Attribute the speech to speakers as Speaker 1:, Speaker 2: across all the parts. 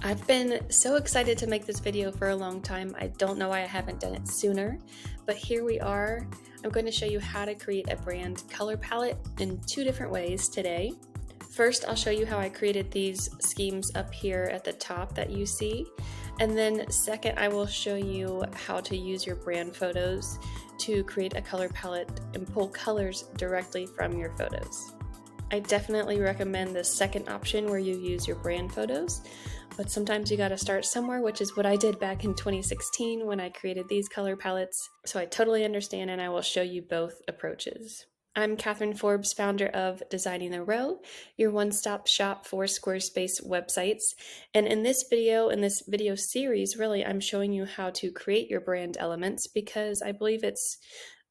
Speaker 1: I've been so excited to make this video for a long time. I don't know why I haven't done it sooner, but here we are. I'm going to show you how to create a brand color palette in two different ways today. First, I'll show you how I created these schemes up here at the top that you see. And then second, I will show you how to use your brand photos to create a color palette and pull colors directly from your photos. I definitely recommend the second option where you use your brand photos, but sometimes you gotta start somewhere, which is what I did back in 2016 when I created these color palettes. So I totally understand, and I will show you both approaches. I'm Catherine Forbes, founder of Designing the Row, your one-stop shop for Squarespace websites. And in this video series, really, I'm showing you how to create your brand elements because I believe it's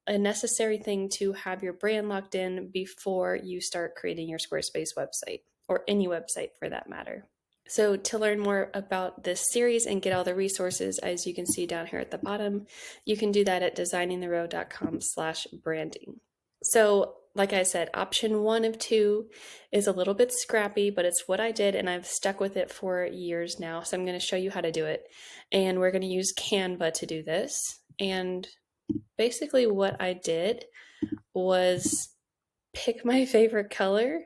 Speaker 1: a necessary thing to have your brand locked in before you start creating your Squarespace website, or any website for that matter. So to learn more about this series and get all the resources, as you can see down here at the bottom, you can do that at designingtherow.com/branding. So like I said, option 1 of 2 is a little bit scrappy, but it's what I did and I've stuck with it for years now. So I'm going to show you how to do it. And we're going to use Canva to do this. And basically what I did was pick my favorite color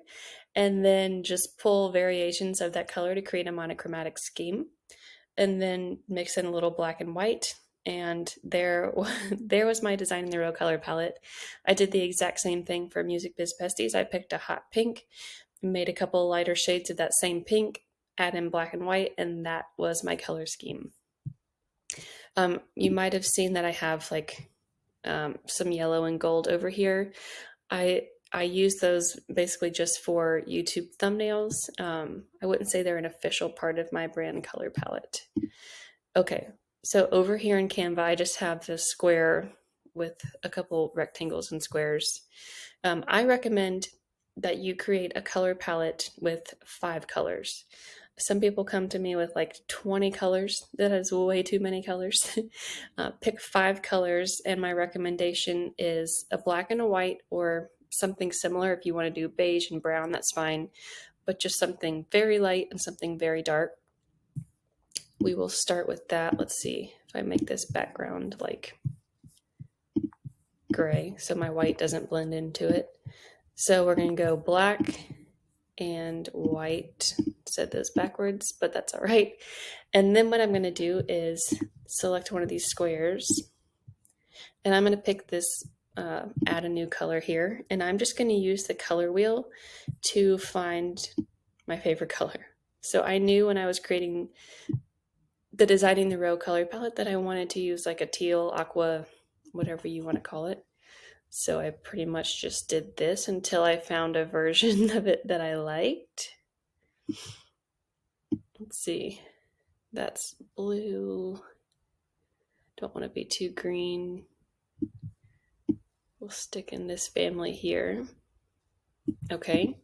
Speaker 1: and then just pull variations of that color to create a monochromatic scheme, and then mix in a little black and white. And there was my Designing the Row color palette. I did the exact same thing for Music Biz Besties. I picked a hot pink, made a couple lighter shades of that same pink, add in black and white, and that was my color scheme. You might have seen that I have like some yellow and gold over here. I use those basically just for YouTube thumbnails. I wouldn't say they're an official part of my brand color palette. Okay, so over here in Canva, I just have this square with a couple rectangles and squares. I recommend that you create a color palette with 5 colors. Some people come to me with like 20 colors. That is way too many colors. Pick 5 colors, and my recommendation is a black and a white, or something similar. If you want to do beige and brown, that's fine, but just something very light and something very dark. We will start with that. Let's see if I make this background like gray so my white doesn't blend into it. So we're going to go black and white. Said those backwards, but that's all right. And then what I'm going to do is select one of these squares, and I'm going to pick this, add a new color here, and I'm just going to use the color wheel to find my favorite color. So I knew when I was creating the Designing the Row color palette that I wanted to use like a teal, aqua, whatever you want to call it. So I pretty much just did this until I found a version of it that I liked. Let's see, that's blue. Don't want to be too green. We'll stick in this family here. Okay,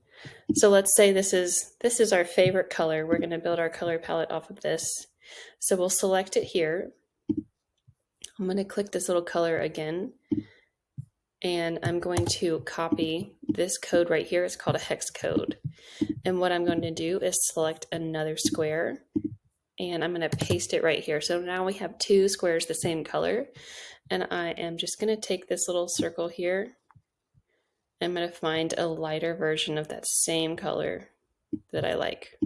Speaker 1: so let's say this is our favorite color. We're going to build our color palette off of this. So we'll select it here. I'm going to click this little color again, and I'm going to copy this code right here. It's called a hex code. And what I'm going to do is select another square, and I'm going to paste it right here. So now we have 2 squares the same color, and I am just going to take this little circle here. I'm going to find a lighter version of that same color that I like.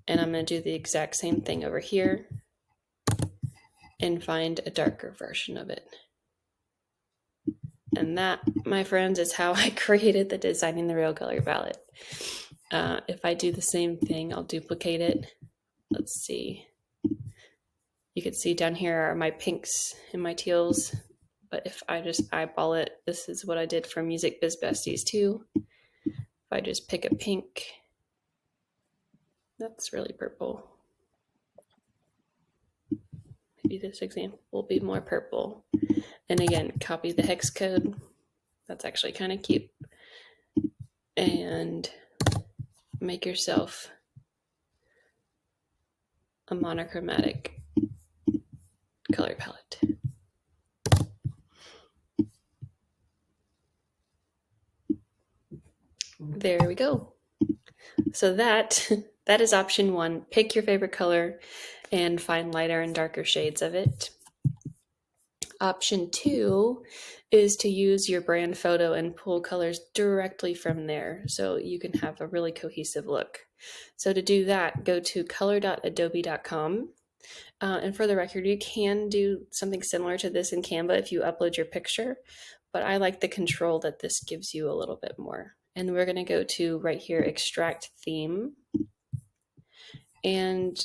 Speaker 1: And I'm going to do the exact same thing over here and find a darker version of it. And that, my friends, is how I created the Designing the Row color palette. If I do the same thing, I'll duplicate it. Let's see. You can see down here are my pinks and my teals. But if I just eyeball it, this is what I did for Music Biz Besties too. If I just pick a pink, that's really purple. Maybe this example will be more purple. And again, copy the hex code. That's actually kind of cute. And make yourself a monochromatic color palette. There we go. So that that is option one. Pick your favorite color and find lighter and darker shades of it. Option two is to use your brand photo and pull colors directly from there so you can have a really cohesive look. So to do that, go to color.adobe.com. And for the record, you can do something similar to this in Canva if you upload your picture, but I like the control that this gives you a little bit more. And we're going to go to right here, extract theme. And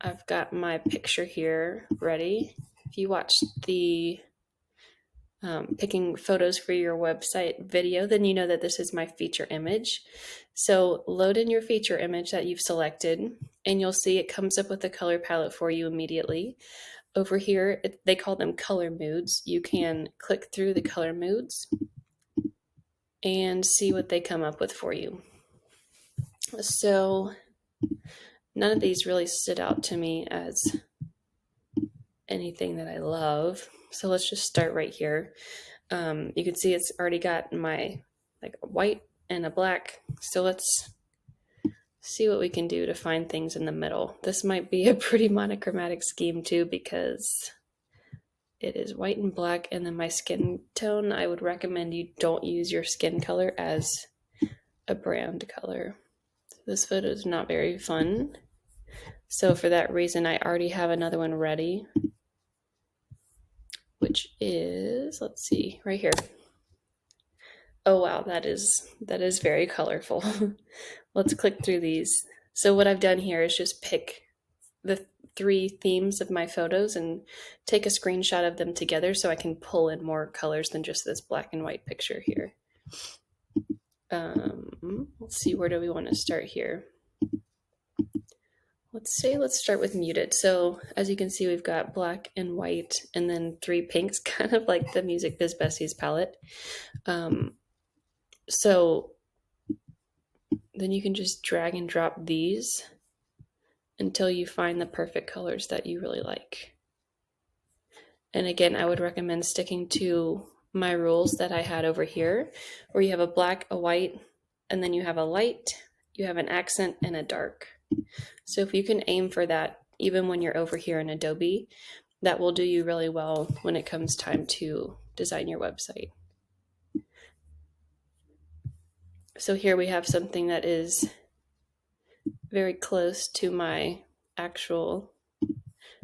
Speaker 1: I've got my picture here ready. If you watch the picking photos for your website video, then you know that this is my feature image. So load in your feature image that you've selected, and you'll see it comes up with a color palette for you immediately. Over here, they call them color moods. You can click through the color moods and see what they come up with for you. So none of these really stood out to me as anything that I love. So let's just start right here. You can see it's already got my like a white and a black. So let's see what we can do to find things in the middle. This might be a pretty monochromatic scheme too, because it is white and black, and then my skin tone, I would recommend you don't use your skin color as a brand color. This photo is not very fun. So for that reason, I already have another one ready, which is, let's see, right here. Oh wow, that is very colorful. Let's click through these. So what I've done here is just pick the 3 themes of my photos and take a screenshot of them together so I can pull in more colors than just this black and white picture here. Let's see, where do we want to start here? Let's start with muted. So as you can see, we've got black and white and then 3 pinks, kind of like the Music Biz Besties palette. So then you can just drag and drop these until you find the perfect colors that you really like. And again, I would recommend sticking to my rules that I had over here, where you have a black, a white, and then you have a light, you have an accent, and a dark. So if you can aim for that, even when you're over here in Adobe, that will do you really well when it comes time to design your website. So here we have something that is very close to my actual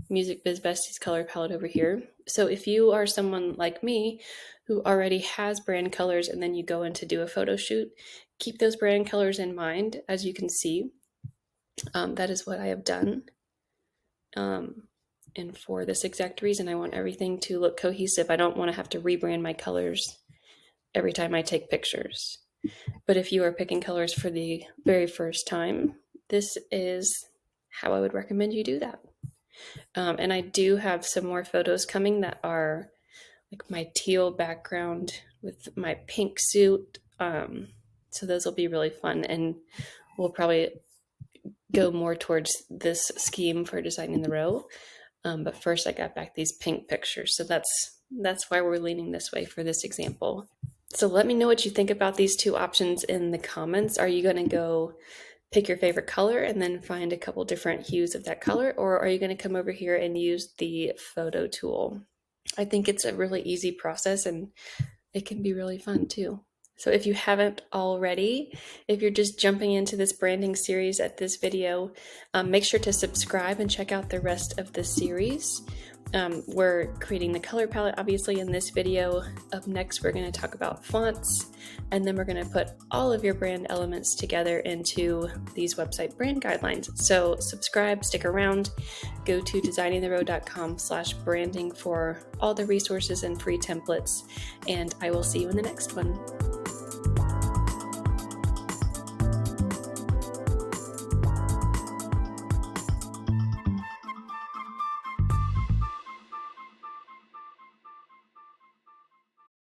Speaker 1: Music Biz Besties color palette over here. So if you are someone like me who already has brand colors and then you go in to do a photo shoot, keep those brand colors in mind. As you can see, that is what I have done. And for this exact reason, I want everything to look cohesive. I don't want to have to rebrand my colors every time I take pictures. But if you are picking colors for the very first time, this is how I would recommend you do that. And I do have some more photos coming that are like my teal background with my pink suit. So those will be really fun, and we'll probably go more towards this scheme for designing the row. But first I got back these pink pictures. So that's why we're leaning this way for this example. So let me know what you think about these 2 options in the comments. Are you going to go pick your favorite color and then find a couple different hues of that color, or are you going to come over here and use the photo tool? I think it's a really easy process, and it can be really fun too. So if you haven't already, if you're just jumping into this branding series at this video, make sure to subscribe and check out the rest of the series. We're creating the color palette, obviously, in this video. Up next, we're going to talk about fonts, and then we're going to put all of your brand elements together into these website brand guidelines. So subscribe, stick around, go to designingtherow.com/branding for all the resources and free templates, and I will see you in the next one.